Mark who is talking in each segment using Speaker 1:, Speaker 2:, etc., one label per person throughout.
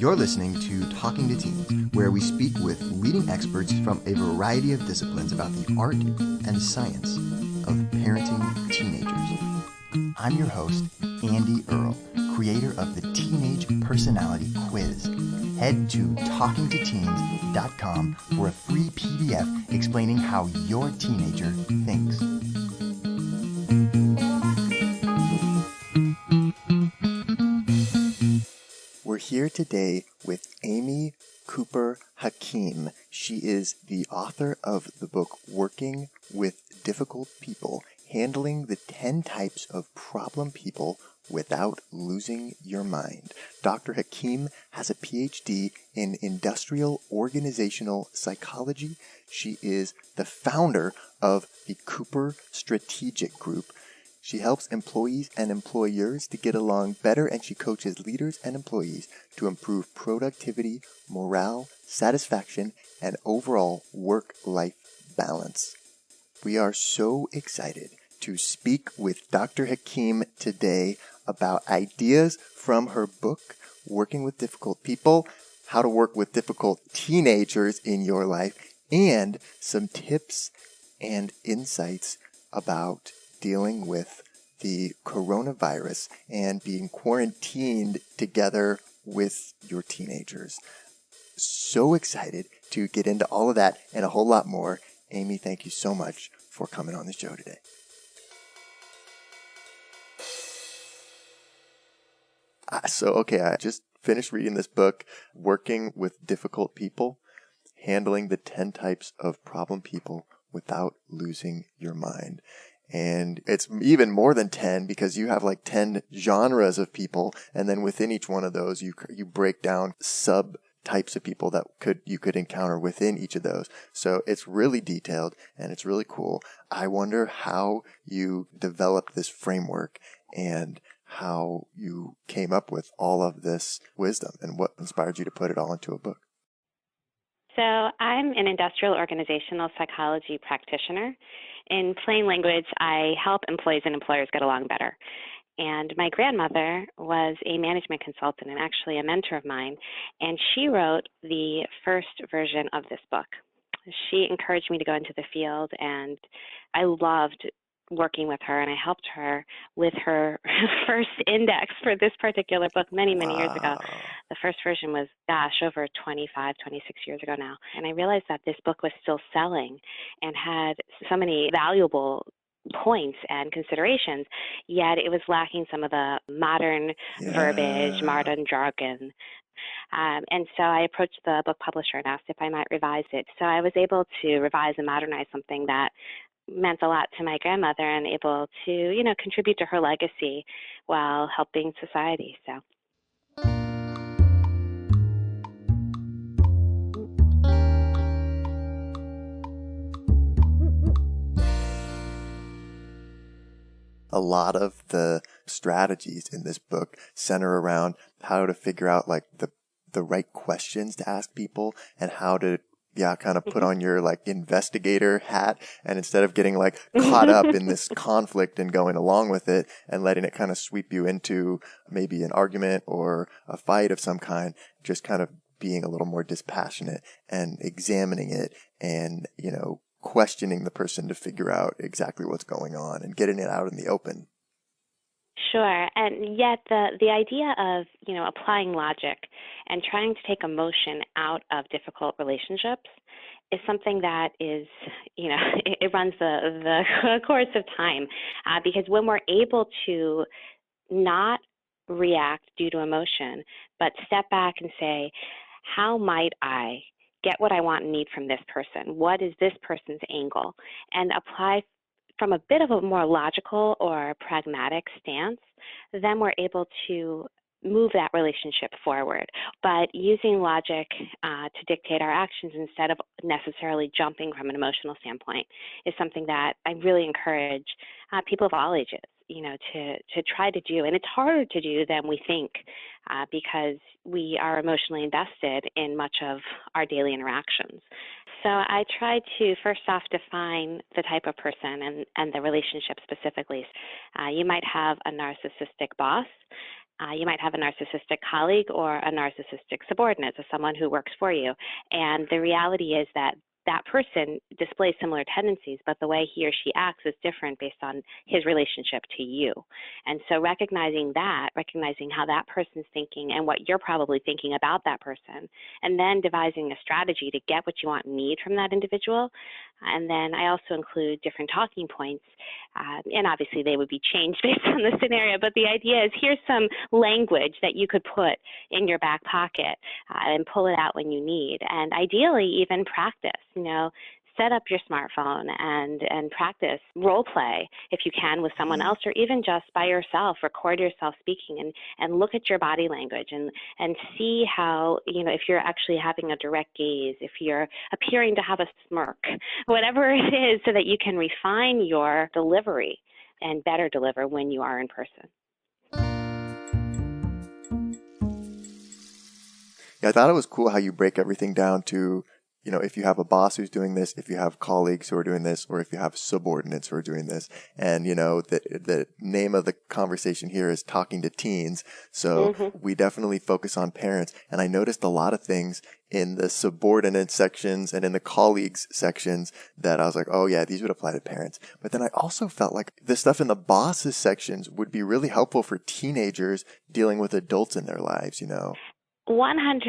Speaker 1: You're listening to Talking to Teens, where we speak with leading experts from a variety of disciplines about the art and science of parenting teenagers. I'm your host, Andy Earle, creator of the Teenage Personality Quiz. Head to talkingtoteens.com for a free PDF explaining how your teenager thinks. We're here today with Amy Cooper Hakim. She is the author of the book Working with Difficult People, Handling the 10 Types of Problem People Without Losing Your Mind. Dr. Hakim has a PhD in industrial organizational psychology. She is the founder of the Cooper Strategic Group. She helps employees and employers to get along better, and she coaches leaders and employees to improve productivity, morale, satisfaction, and overall work-life balance. We are so excited to speak with Dr. Hakim today about ideas from her book, Working with Difficult People, how to work with difficult teenagers in your life, and some tips and insights about dealing with the coronavirus and being quarantined together with your teenagers. So excited to get into all of that and a whole lot more. Amy, thank you so much for coming on the show today. I just finished reading this book, Working with Difficult People, Handling the 10 Types of Problem People Without Losing Your Mind. And it's even more than 10 because you have like 10 genres of people. And then within each one of those, you break down subtypes of people that you could encounter within each of those. So it's really detailed and it's really cool. I wonder how you developed this framework and how you came up with all of this wisdom and what inspired you to put it all into a book.
Speaker 2: So I'm an industrial organizational psychology practitioner. In plain language, I help employees and employers get along better. And my grandmother was a management consultant and actually a mentor of mine, and she wrote the first version of this book. She encouraged me to go into the field, and I loved working with her, and I helped her with her first index for this particular book many years ago. The first version was, over 25, 26 years ago now. And I realized that this book was still selling and had so many valuable points and considerations, yet it was lacking some of the modern verbiage, modern jargon. And so I approached the book publisher and asked if I might revise it. So I was able to revise and modernize something that meant a lot to my grandmother and able to, contribute to her legacy while helping society. So.
Speaker 1: A lot of the strategies in this book center around how to figure out like the right questions to ask people and how to kind of put on your like investigator hat, and instead of getting like caught up in this conflict and going along with it and letting it kind of sweep you into maybe an argument or a fight of some kind, just kind of being a little more dispassionate and examining it and, questioning the person to figure out exactly what's going on and getting it out in the open.
Speaker 2: Sure. And yet the idea of, applying logic and trying to take emotion out of difficult relationships is something that is, it runs the course of time. Because when we're able to not react due to emotion, but step back and say, how might I get what I want and need from this person? What is this person's angle? And apply from a bit of a more logical or pragmatic stance, then we're able to move that relationship forward. But using logic to dictate our actions instead of necessarily jumping from an emotional standpoint is something that I really encourage people of all ages, to try to do. And it's harder to do than we think because we are emotionally invested in much of our daily interactions. So I try to first off define the type of person and the relationship specifically. You might have a narcissistic boss You might have a narcissistic colleague or a narcissistic subordinate, so someone who works for you. And the reality is that that person displays similar tendencies, but the way he or she acts is different based on his relationship to you. And so recognizing that, recognizing how that person's thinking and what you're probably thinking about that person, and then devising a strategy to get what you want and need from that individual. And then I also include different talking points, and obviously they would be changed based on the scenario, but the idea is here's some language that you could put in your back pocket and pull it out when you need. And ideally, even practice, set up your smartphone and practice role play if you can with someone else, or even just by yourself. Record yourself speaking and look at your body language and see how, if you're actually having a direct gaze, if you're appearing to have a smirk, whatever it is, so that you can refine your delivery and better deliver when you are in person.
Speaker 1: Yeah, I thought it was cool how you break everything down to, if you have a boss who's doing this, if you have colleagues who are doing this, or if you have subordinates who are doing this. And, the name of the conversation here is talking to teens. So we definitely focus on parents. And I noticed a lot of things in the subordinate sections and in the colleagues sections that I was like, oh yeah, these would apply to parents. But then I also felt like the stuff in the bosses sections would be really helpful for teenagers dealing with adults in their lives,
Speaker 2: 100%.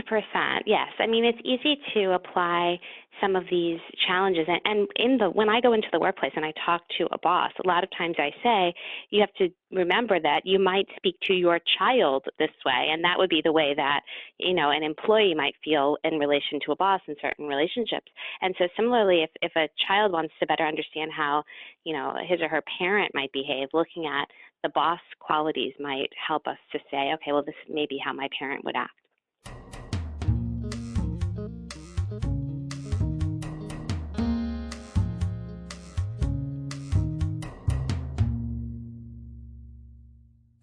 Speaker 2: Yes. I mean, it's easy to apply some of these challenges. And when I go into the workplace and I talk to a boss, a lot of times I say, you have to remember that you might speak to your child this way. And that would be the way that, an employee might feel in relation to a boss in certain relationships. And so similarly, if a child wants to better understand how, his or her parent might behave, looking at the boss qualities might help us to say, okay, well, this may be how my parent would act.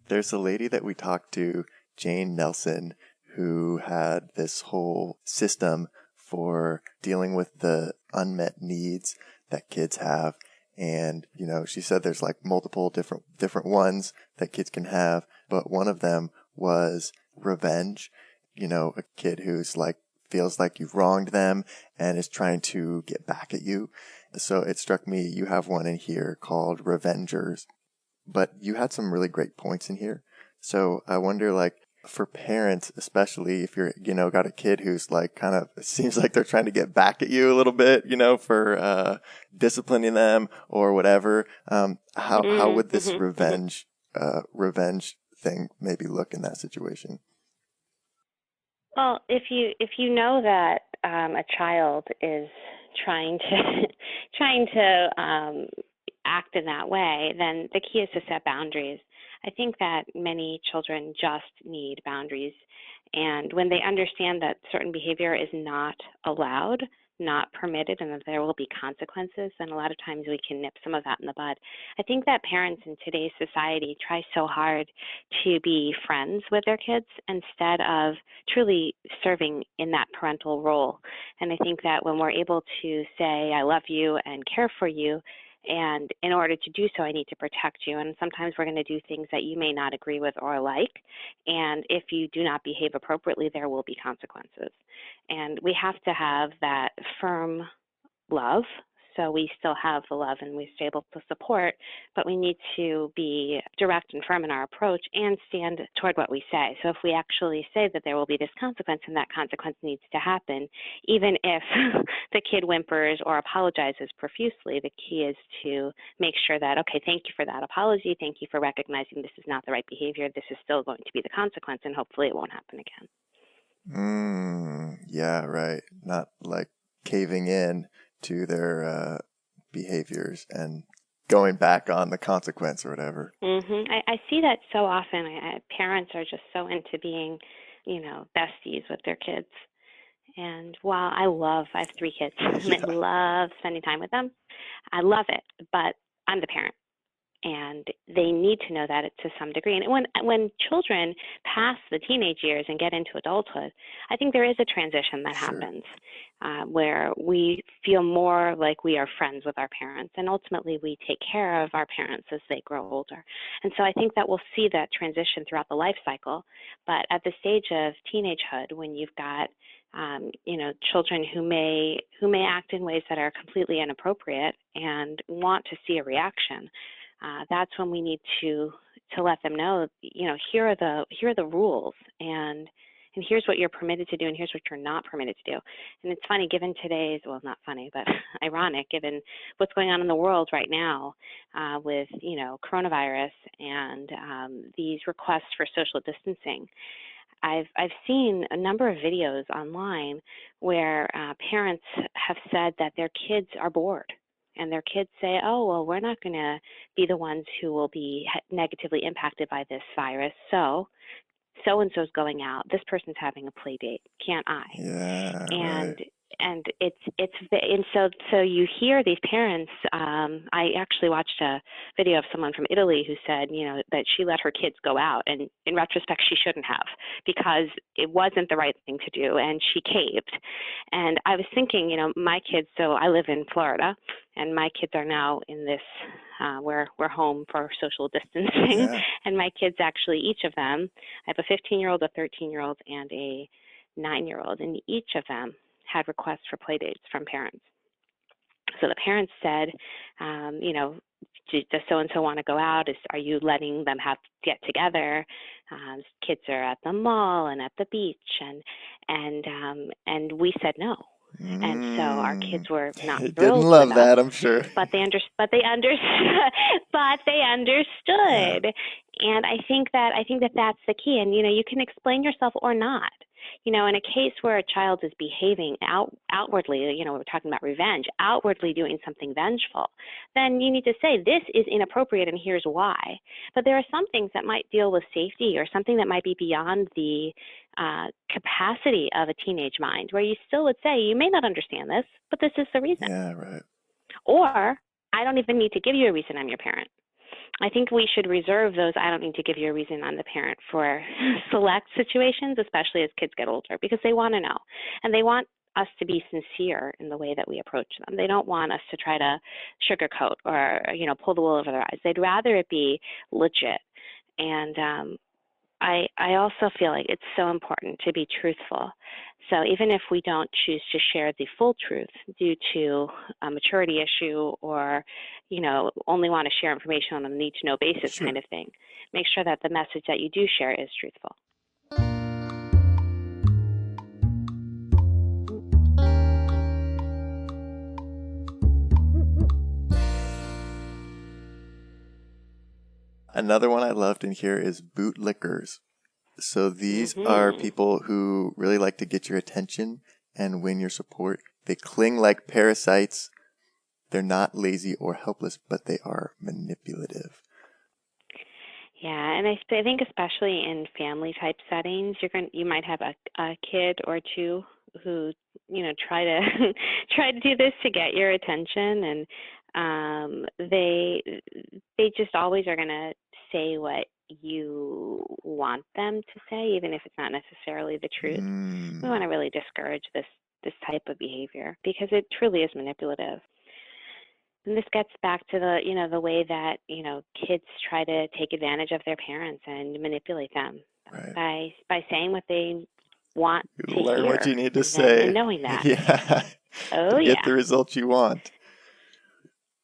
Speaker 1: There's a lady that we talked to, Jane Nelson, who had this whole system for dealing with the unmet needs that kids have. And, she said there's like multiple different ones that kids can have, but one of them was revenge. A kid who's like, feels like you've wronged them and is trying to get back at you. So it struck me, you have one in here called Revengers. But you had some really great points in here. So I wonder, like, for parents, especially if you're, got a kid who's like kind of, it seems like they're trying to get back at you a little bit, for disciplining them or whatever. How would this revenge thing maybe look in that situation?
Speaker 2: Well, if you know that a child is trying to act in that way, then the key is to set boundaries. I think that many children just need boundaries. And when they understand that certain behavior is not allowed, not permitted, and that there will be consequences, then a lot of times we can nip some of that in the bud. I think that parents in today's society try so hard to be friends with their kids instead of truly serving in that parental role. And I think that when we're able to say, I love you and care for you, and in order to do so, I need to protect you. And sometimes we're going to do things that you may not agree with or like. And if you do not behave appropriately, there will be consequences. And we have to have that firm love. So we still have the love and we're able to support, but we need to be direct and firm in our approach and stand toward what we say. So if we actually say that there will be this consequence and that consequence needs to happen, even if the kid whimpers or apologizes profusely, the key is to make sure that, okay, thank you for that apology. Thank you for recognizing this is not the right behavior. This is still going to be the consequence, and hopefully it won't happen again.
Speaker 1: Yeah, right. Not like caving in to their behaviors and going back on the consequence or whatever.
Speaker 2: I see that so often. Parents are just so into being, besties with their kids. And while I have 3 kids, and I love spending time with them. I love it, but I'm the parent. And they need to know that to some degree. And when children pass the teenage years and get into adulthood, I think there is a transition that happens where we feel more like we are friends with our parents, and ultimately we take care of our parents as they grow older. And so I think that we'll see that transition throughout the life cycle. But at the stage of teenagehood, when you've got children who may act in ways that are completely inappropriate and want to see a reaction, that's when we need to let them know, here are the rules, and here's what you're permitted to do, and here's what you're not permitted to do. And it's funny, given today's, well, not funny, but ironic, given what's going on in the world right now with, coronavirus and these requests for social distancing. I've seen a number of videos online where parents have said that their kids are bored. And their kids say, oh, well, we're not going to be the ones who will be negatively impacted by this virus. So-and-so's going out. This person's having a play date. Can't I?
Speaker 1: Yeah,
Speaker 2: and
Speaker 1: right.
Speaker 2: and so you hear these parents. I actually watched a video of someone from Italy who said, that she let her kids go out, and in retrospect, she shouldn't have, because it wasn't the right thing to do, and she caved. And I was thinking, my kids. So I live in Florida, and my kids are now in this. We're home for social distancing,
Speaker 1: Yeah.
Speaker 2: and my kids actually, each of them, I have a 15-year-old, a 13-year-old, and a 9-year-old, and each of them had requests for play dates from parents. So the parents said, does so-and-so want to go out? Are you letting them get together? Kids are at the mall and at the beach, and we said no. And so our kids were not
Speaker 1: They didn't
Speaker 2: thrilled
Speaker 1: love
Speaker 2: with us,
Speaker 1: that, I'm sure.
Speaker 2: but they understood.
Speaker 1: Yeah.
Speaker 2: And I think that that's the key. And you can explain yourself or not. In a case where a child is behaving outwardly, we're talking about revenge, outwardly doing something vengeful, then you need to say, this is inappropriate and here's why. But there are some things that might deal with safety, or something that might be beyond the capacity of a teenage mind, where you still would say, you may not understand this, but this is the reason.
Speaker 1: Yeah, right.
Speaker 2: Or, I don't even need to give you a reason, I'm your parent. I think we should reserve those I don't need to give you a reason, I'm the parent, for select situations, especially as kids get older, because they want to know. And they want us to be sincere in the way that we approach them. They don't want us to try to sugarcoat or, pull the wool over their eyes. They'd rather it be legit. And I also feel like it's so important to be truthful. So even if we don't choose to share the full truth due to a maturity issue, or, only want to share information on a need-to-know basis kind of thing, make sure that the message that you do share is truthful.
Speaker 1: Another one I loved in here is bootlickers. So these are people who really like to get your attention and win your support. They cling like parasites. They're not lazy or helpless, but they are manipulative.
Speaker 2: Yeah, and I think especially in family type settings, you might have a kid or two who try to try to do this to get your attention, and they just always are going to say what you want them to say, even if it's not necessarily the truth. We want to really discourage this type of behavior, because it truly is manipulative. And this gets back to the way that, kids try to take advantage of their parents and manipulate them by saying what they want to
Speaker 1: learn
Speaker 2: hear,
Speaker 1: what you need to say,
Speaker 2: and knowing that.
Speaker 1: To get the results you want.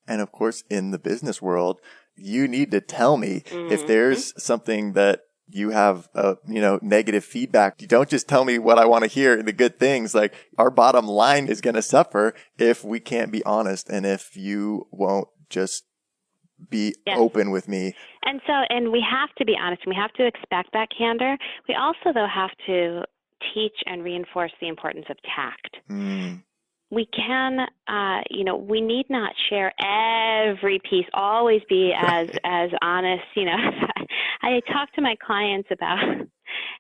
Speaker 1: And of course, in the business world, you need to tell me if there's something that you have, negative feedback. You don't just tell me what I want to hear and the good things. Like, our bottom line is going to suffer if we can't be honest, and if you won't just be open with me.
Speaker 2: And we have to be honest, and we have to expect that candor. We also, though, have to teach and reinforce the importance of tact. We can, we need not share every piece, always be as honest. I talk to my clients about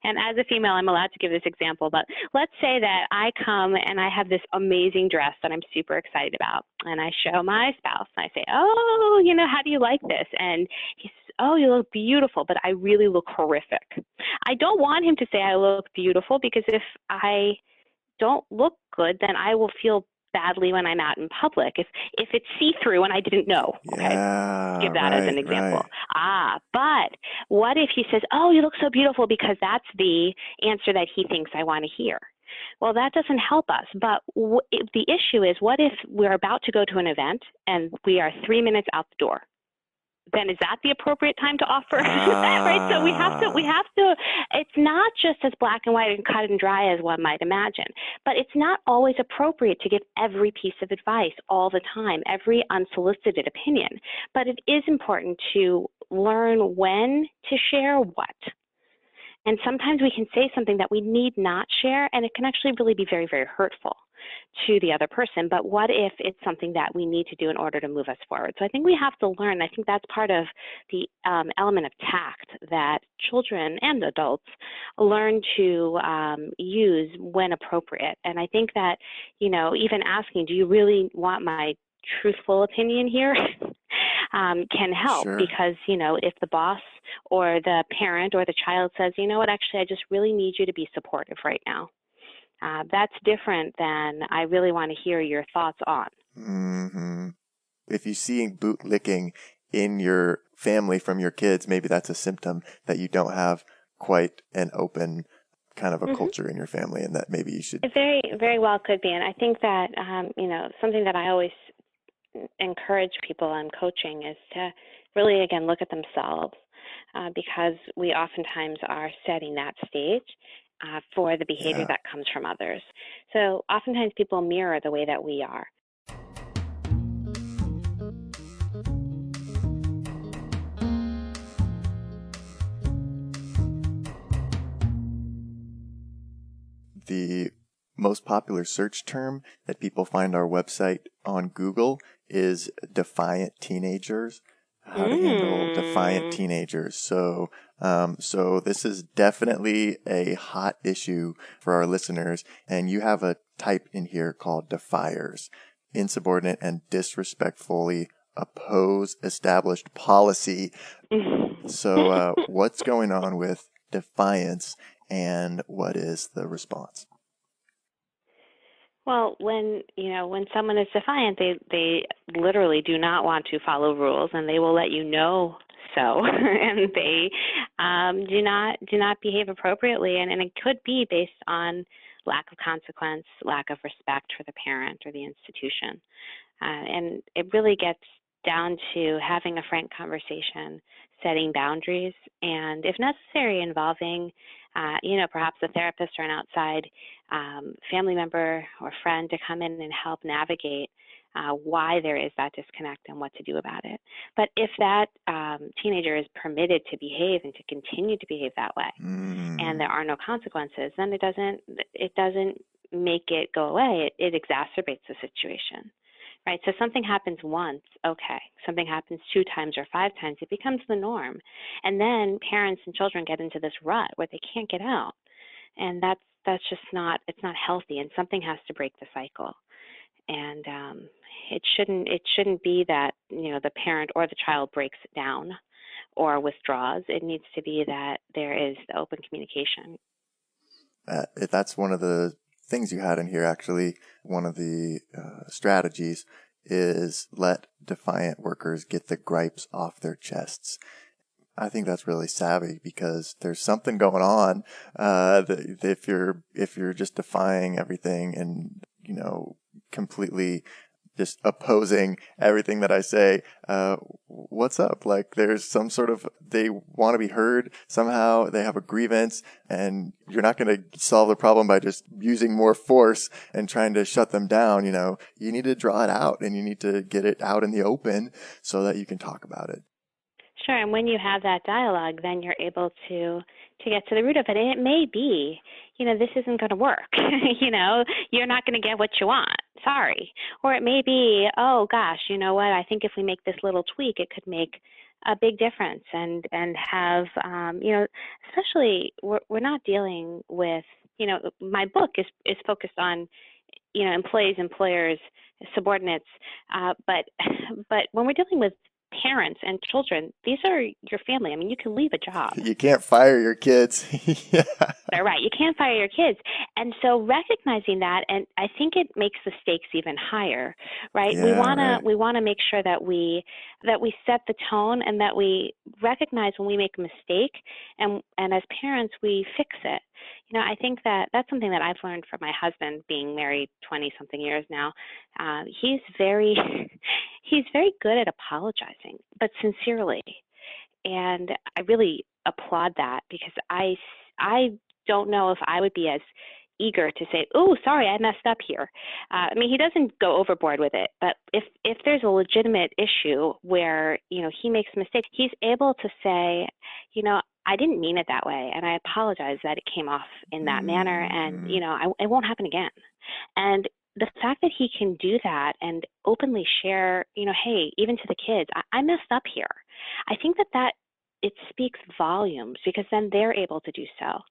Speaker 2: And as a female, I'm allowed to give this example, but let's say that I come and I have this amazing dress that I'm super excited about, and I show my spouse, and I say, oh, how do you like this? And he says, oh, you look beautiful, but I really look horrific. I don't want him to say I look beautiful, because if I don't look good, then I will feel badly when I'm out in public. If it's see-through and I didn't know, okay?
Speaker 1: Yeah,
Speaker 2: Give that as an example.
Speaker 1: right.
Speaker 2: But what if he says, oh, you look so beautiful, because that's the answer that he thinks I want to hear? Well, that doesn't help us. But the issue is, what if we're about to go to an event and we are 3 minutes out the door? Then is that the appropriate time to offer? Right? So we have to, it's not just as black and white and cut and dry as one might imagine, but it's not always appropriate to give every piece of advice all the time, every unsolicited opinion. But it is important to learn when to share what. And sometimes we can say something that we need not share, and it can actually really be very, very hurtful to the other person. But what if it's something that we need to do in order to move us forward? So I think we have to learn. I think that's part of the element of tact that children and adults learn to use when appropriate. And I think that, even asking, do you really want my truthful opinion here? Can help,
Speaker 1: Sure.
Speaker 2: because, if the boss or the parent or the child says, you know what, actually, I just really need you to be supportive right now. That's different than I really want to hear your thoughts on.
Speaker 1: Mm-hmm. If you see bootlicking in your family from your kids, maybe that's a symptom that you don't have quite an open kind of a culture in your family, and that maybe you should.
Speaker 2: It very, very well could be. And I think that, something that I always encourage people in coaching is to really, again, look at themselves, because we oftentimes are setting that stage for the behavior that comes from others. So oftentimes people mirror the way that we are.
Speaker 1: The most popular search term that people find our website on Google is defiant teenagers. How to handle defiant teenagers. So this is definitely a hot issue for our listeners. And you have a type in here called defiers, insubordinate and disrespectfully oppose established policy. So what's going on with defiance, and what is the response?
Speaker 2: Well, when someone is defiant, they literally do not want to follow rules, and they will let you know so, and they do not behave appropriately, and it could be based on lack of consequence, lack of respect for the parent or the institution, and it really gets down to having a frank conversation, setting boundaries, and if necessary, involving perhaps a therapist or an outside family member or friend to come in and help navigate why there is that disconnect and what to do about it. But if that teenager is permitted to behave and to continue to behave that way, and there are no consequences, then it doesn't make it go away. It exacerbates the situation. Right, so something happens once, okay. Something happens 2 times or 5 times, it becomes the norm. And then parents and children get into this rut where they can't get out. And that's just not healthy, and something has to break the cycle. And it shouldn't be that, the parent or the child breaks it down or withdraws. It needs to be that there is the open communication.
Speaker 1: That's one of the things you had in here, actually. One of the strategies is let defiant workers get the gripes off their chests. I think that's really savvy, because there's something going on if you're just defying everything and completely just opposing everything that I say. What's up? Like, there's some sort of, they want to be heard somehow. They have a grievance, and you're not going to solve the problem by just using more force and trying to shut them down. You need to draw it out, and you need to get it out in the open so that you can talk about it.
Speaker 2: Sure, and when you have that dialogue, then you're able to get to the root of it. And it may be, this isn't going to work. You're not going to get what you want. Sorry. Or it may be, oh gosh, you know what? I think if we make this little tweak, it could make a big difference, and have, especially we're not dealing with, my book is focused on, employees, employers, subordinates, but when we're dealing with parents and children, these are your family. I mean, you can leave a job.
Speaker 1: You can't fire your kids. Yeah.
Speaker 2: They're right. You can't fire your kids. And so recognizing that, and I think it makes the stakes even higher, right?
Speaker 1: Yeah,
Speaker 2: Right. We want to make sure that we set the tone, and that we recognize when we make a mistake, and as parents we fix it. I think that's something that I've learned from my husband, being married 20 something years now. He's very he's very good at apologizing, but sincerely. And I really applaud that, because I don't know if I would be as eager to say, "Oh, sorry, I messed up here." I mean, he doesn't go overboard with it, but if there's a legitimate issue where he makes a mistake, he's able to say, "I didn't mean it that way, and I apologize that it came off in that manner, and it won't happen again." And the fact that he can do that and openly share, hey, even to the kids, I messed up here. I think that it speaks volumes, because then they're able to do so.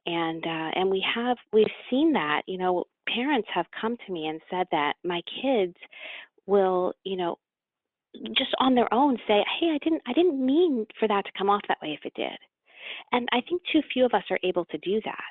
Speaker 2: And we've seen that, parents have come to me and said that my kids will, just on their own say, "Hey, I didn't mean for that to come off that way if it did." And I think too few of us are able to do that.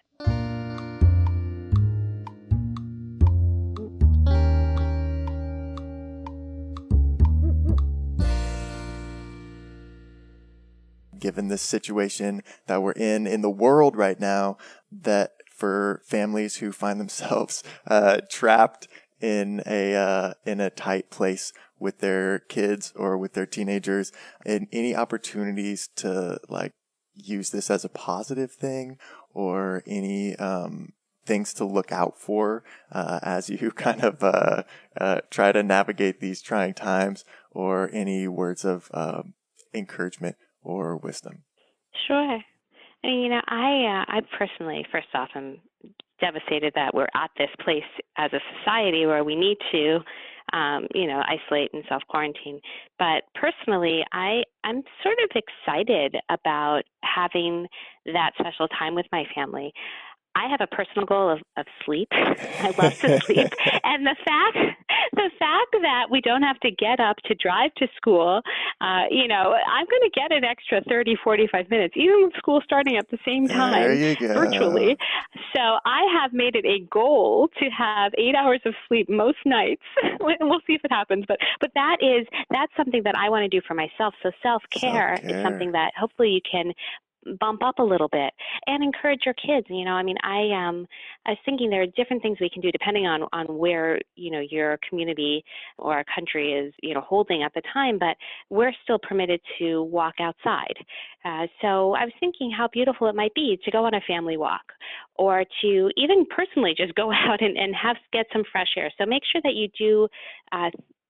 Speaker 1: Given this situation that we're in the world right now, that for families who find themselves trapped in a tight place with their kids or with their teenagers, and any opportunities to use this as a positive thing, or any things to look out for as you kind of try to navigate these trying times, or any words of encouragement or wisdom?
Speaker 2: Sure. And, I personally, first off, am devastated that we're at this place as a society where we need to, isolate and self-quarantine. But personally, I'm sort of excited about having that special time with my family. I have a personal goal of sleep. I love to sleep. And the fact that we don't have to get up to drive to school, I'm going to get an extra 30, 45 minutes, even with school starting at the same time,
Speaker 1: There you go.
Speaker 2: virtually. So I have made it a goal to have 8 hours of sleep most nights. We'll see if it happens. But that's something that I want to do for myself. So self-care is something that hopefully you can bump up a little bit, and encourage your kids. I was thinking there are different things we can do depending on where, your community or country is, holding at the time, but we're still permitted to walk outside. So I was thinking how beautiful it might be to go on a family walk, or to even personally just go out and get some fresh air. So make sure that you do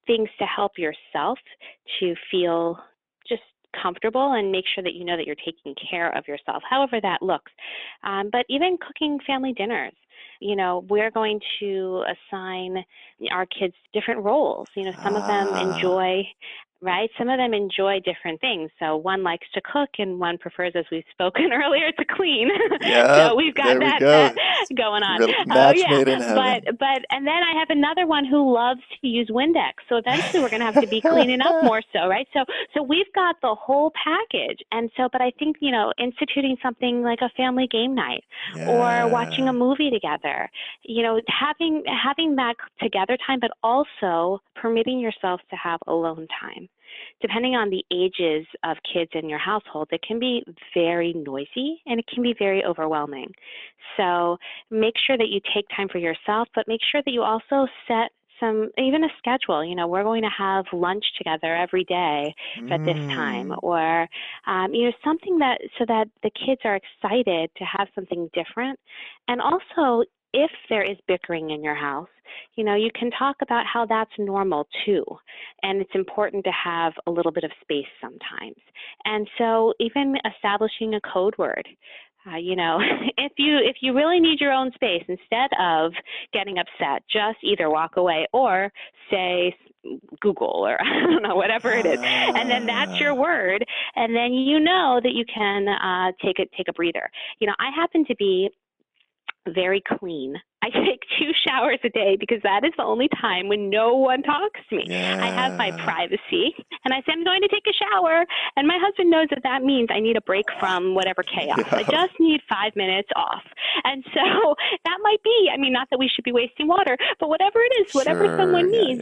Speaker 2: things to help yourself to feel just comfortable, and make sure that you know that you're taking care of yourself, however that looks. But even cooking family dinners, we're going to assign our kids different roles. Some of them enjoy, right? Some of them enjoy different things. So one likes to cook, and one prefers, as we've spoken earlier, to clean.
Speaker 1: Yeah,
Speaker 2: so we've got that going on.
Speaker 1: Match made in heaven.
Speaker 2: But and then I have another one who loves to use Windex. So eventually we're going to have to be cleaning up more so, right? So we've got the whole package. And so, but I think, instituting something like a family game night, or watching a movie together, having that together time, but also permitting yourself to have alone time. Depending on the ages of kids in your household, it can be very noisy, and it can be very overwhelming. So make sure that you take time for yourself, but make sure that you also set even a schedule. We're going to have lunch together every day at this time, or something so that the kids are excited to have something different. And also, if there is bickering in your house, you can talk about how that's normal too. And it's important to have a little bit of space sometimes. And so even establishing a code word, if you really need your own space, instead of getting upset, just either walk away or say Google or I don't know, whatever it is. And then that's your word. And then you know that you can take a breather. I happen to be very clean. I take 2 showers a day because that is the only time when no one talks to me. I have my privacy, and I say I'm going to take a shower, and my husband knows that means I need a break from whatever chaos. I just need 5 minutes off. And so that might be, not that we should be wasting water, but whatever it is, whatever someone needs,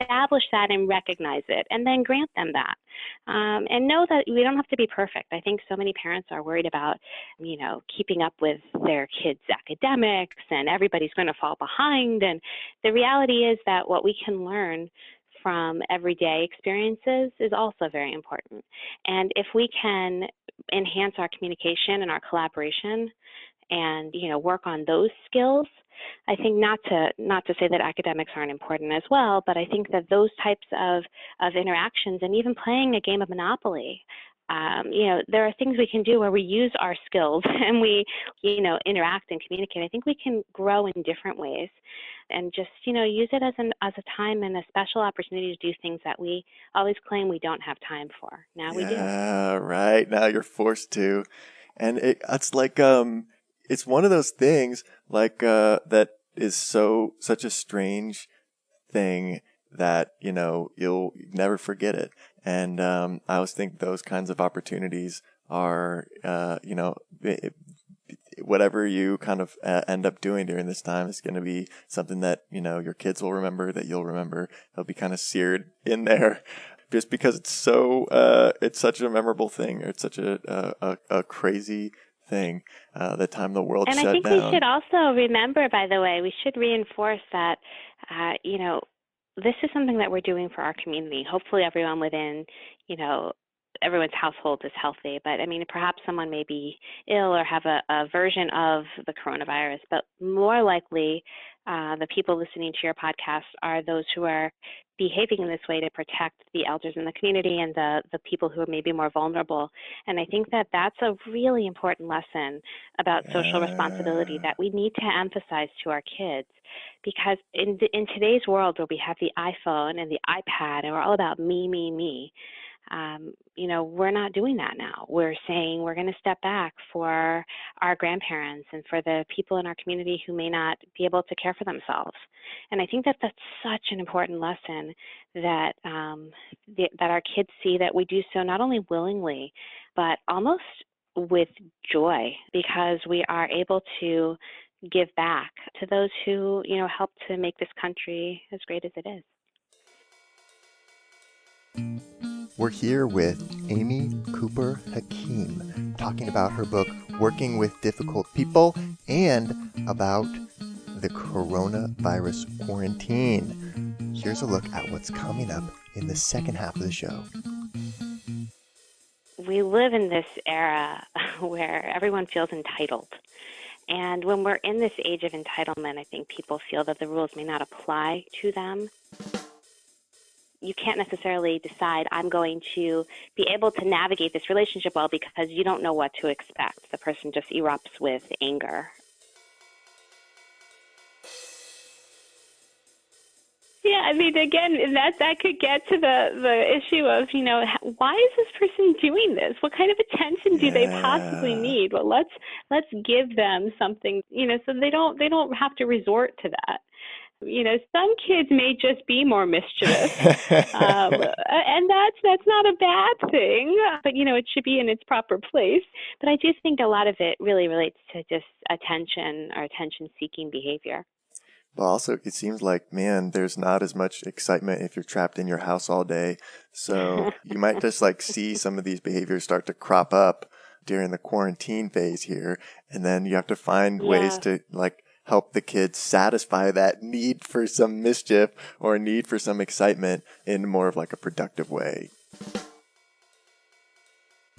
Speaker 2: establish that and recognize it, and then grant them that. And know that we don't have to be perfect. I think so many parents are worried about, keeping up with their kids' academics, and everybody's going to fall behind. And the reality is that what we can learn from everyday experiences is also very important. And if we can enhance our communication and our collaboration and, work on those skills, I think not to say that academics aren't important as well, but I think that those types of interactions, and even playing a game of Monopoly, there are things we can do where we use our skills and we, interact and communicate. I think we can grow in different ways, and just, use it as a time and a special opportunity to do things that we always claim we don't have time for. Now we do.
Speaker 1: Yeah, right. Now you're forced to. And it's like, it's one of those things like, that is such a strange thing that, you'll never forget it. And, I always think those kinds of opportunities are, whatever you kind of end up doing during this time is going to be something that, your kids will remember, that you'll remember. They'll be kind of seared in there just because it's it's such a memorable thing. It's such a crazy thing, the time the world shut down.
Speaker 2: And I think we should also remember, by the way, we should reinforce that, this is something that we're doing for our community. Hopefully everyone within, everyone's household is healthy, but perhaps someone may be ill or have a version of the coronavirus, but more likely the people listening to your podcast are those who are behaving in this way to protect the elders in the community and the people who are maybe more vulnerable. And I think that that's a really important lesson about social responsibility that we need to emphasize to our kids, because in today's world where we have the iPhone and the iPad and we're all about me, we're not doing that now. We're saying we're going to step back for our grandparents and for the people in our community who may not be able to care for themselves. And I think that that's such an important lesson that that our kids see that we do so not only willingly, but almost with joy, because we are able to give back to those who, help to make this country as great as it is.
Speaker 1: We're here with Amy Cooper Hakim, talking about her book, Working with Difficult People, and about the coronavirus quarantine. Here's a look at what's coming up in the second half of the show.
Speaker 2: We live in this era where everyone feels entitled. And when we're in this age of entitlement, I think people feel that the rules may not apply to them. You can't necessarily decide, I'm going to be able to navigate this relationship well, because you don't know what to expect. The person just erupts with anger. Yeah, again, that could get to the issue of, why is this person doing this? What kind of attention do they possibly need? Well, let's give them something, so they don't have to resort to that. Some kids may just be more mischievous, and that's not a bad thing, but, it should be in its proper place. But I do think a lot of it really relates to just attention or attention-seeking behavior.
Speaker 1: Well, also, it seems like, man, there's not as much excitement if you're trapped in your house all day. So you might just see some of these behaviors start to crop up during the quarantine phase here. And then you have to find ways to help the kids satisfy that need for some mischief or need for some excitement in more of a productive way.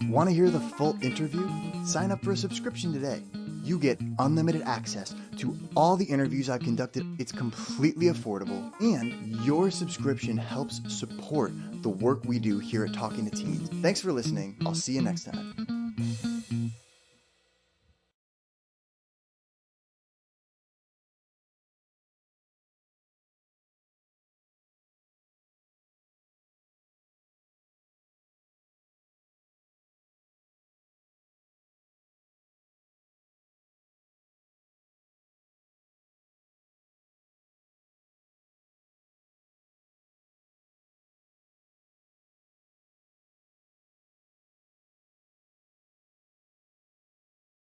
Speaker 3: Want to hear the full interview? Sign up for a subscription today. You get unlimited access to all the interviews I've conducted. It's completely affordable, and your subscription helps support the work we do here at Talking to Teens. Thanks for listening. I'll see you next time.